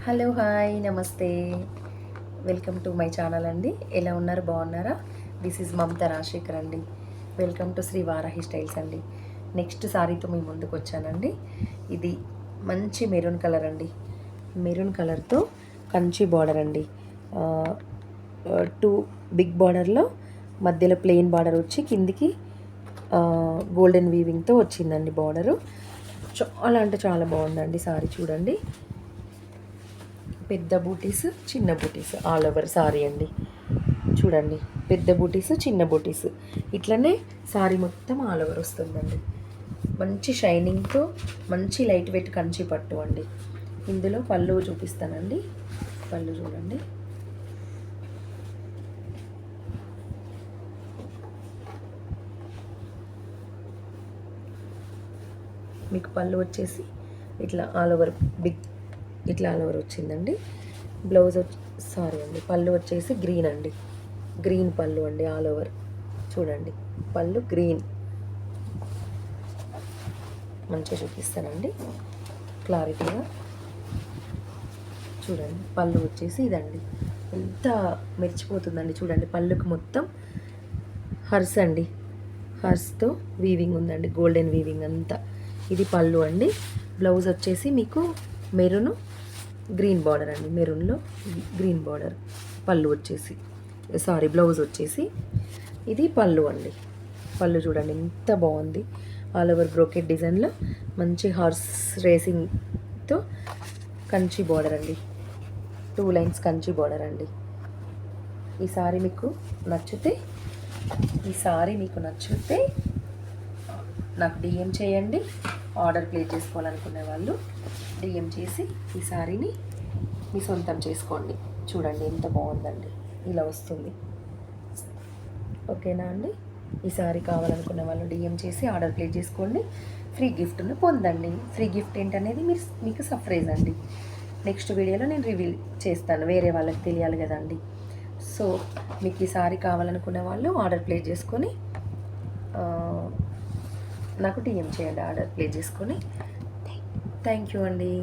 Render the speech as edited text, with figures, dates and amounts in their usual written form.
Hello hi నమస్తే. Welcome to my channel అండి. ఎలా ఉన్నారు, బాగున్నారా? దిస్ ఈజ్ మమతా రాజశేఖర్ అండి. Welcome to Sri Varahi styles అండి. నెక్స్ట్ సారీతో మీ ముందుకు వచ్చానండి. ఇది మంచి మెరూన్ కలర్ అండి. మెరూన్ కలర్తో కంచి బార్డర్ అండి. టూ బిగ్ బార్డర్లో మధ్యలో ప్లెయిన్ బార్డర్ వచ్చి కిందికి గోల్డెన్ వీవింగ్తో వచ్చిందండి బార్డరు. చాలా అంటే చాలా బాగుందండి సారీ. చూడండి, పెద్ద బూటీస్ చిన్న బూటీస్ ఆల్ ఓవర్ సారీ అండి. చూడండి, పెద్ద బూటీస్ చిన్న బూటీస్ ఇట్లనే సారీ మొత్తం ఆల్ ఓవర్ వస్తుందండి. మంచి షైనింగ్తో మంచి లైట్ వెయిట్ కంచి పట్టు అండి. ఇందులో పళ్ళు చూపిస్తానండి. పళ్ళు చూడండి, మీకు పళ్ళు వచ్చేసి ఇట్లా ఆల్ ఓవర్ ఇట్లా ఆల్ ఓవర్ వచ్చిందండి. బ్లౌజ్ పళ్ళు వచ్చేసి గ్రీన్ అండి. గ్రీన్ పళ్ళు అండి ఆల్ ఓవర్. చూడండి, పళ్ళు గ్రీన్. మంచిగా చూపిస్తానండి క్లారిటీగా. చూడండి, పళ్ళు వచ్చేసి ఇదండి. ఎంత మెరిచిపోతుందండి. చూడండి, పళ్ళుకి మొత్తం హర్స్ అండి. హర్స్తో వీవింగ్ ఉందండి, గోల్డెన్ వీవింగ్ అంతా. ఇది పళ్ళు అండి. బ్లౌజ్ వచ్చేసి మీకు మెరూన్ గ్రీన్ బార్డర్ అండి. మెరూన్లో గ్రీన్ బార్డర్. పళ్ళు వచ్చేసి బ్లౌజ్ వచ్చేసి ఇది పళ్ళు అండి. పళ్ళు చూడండి ఎంత బాగుంది. ఆల్ ఓవర్ బ్రోకెట్ డిజైన్లో మంచి హార్స్ రేసింగ్తో కంచి బార్డర్ అండి. 2 లైన్స్ కంచి బార్డర్ అండి. ఈ సారీ మీకు నచ్చితే నాకు డిఎం చేయండి. ఆర్డర్ ప్లేస్ చేసుకోవాలనుకునే వాళ్ళు డిఎం చేసి ఈ సారీని మీ సొంతం చేసుకోండి. చూడండి ఎంత బాగుందండి, ఇలా వస్తుంది. ఓకేనా అండి? ఈ సారీ కావాలనుకున్న వాళ్ళు డిఎం చేసి ఆర్డర్ ప్లేస్ చేసుకోండి. ఫ్రీ గిఫ్ట్ను పొందండి. ఫ్రీ గిఫ్ట్ ఏంటనేది మీకు సర్ప్రైజ్ అండి. నెక్స్ట్ వీడియోలో నేను రివీల్ చేస్తాను, వేరే వాళ్ళకి తెలియాలి కదండి. సో మీకు ఈ సారీ కావాలనుకున్న వాళ్ళు ఆర్డర్ ప్లేస్ చేసుకొని నాకు డిఎం చేయండి. ఆర్డర్ ప్లేస్ చేసుకొని. థ్యాంక్ యూ అండి.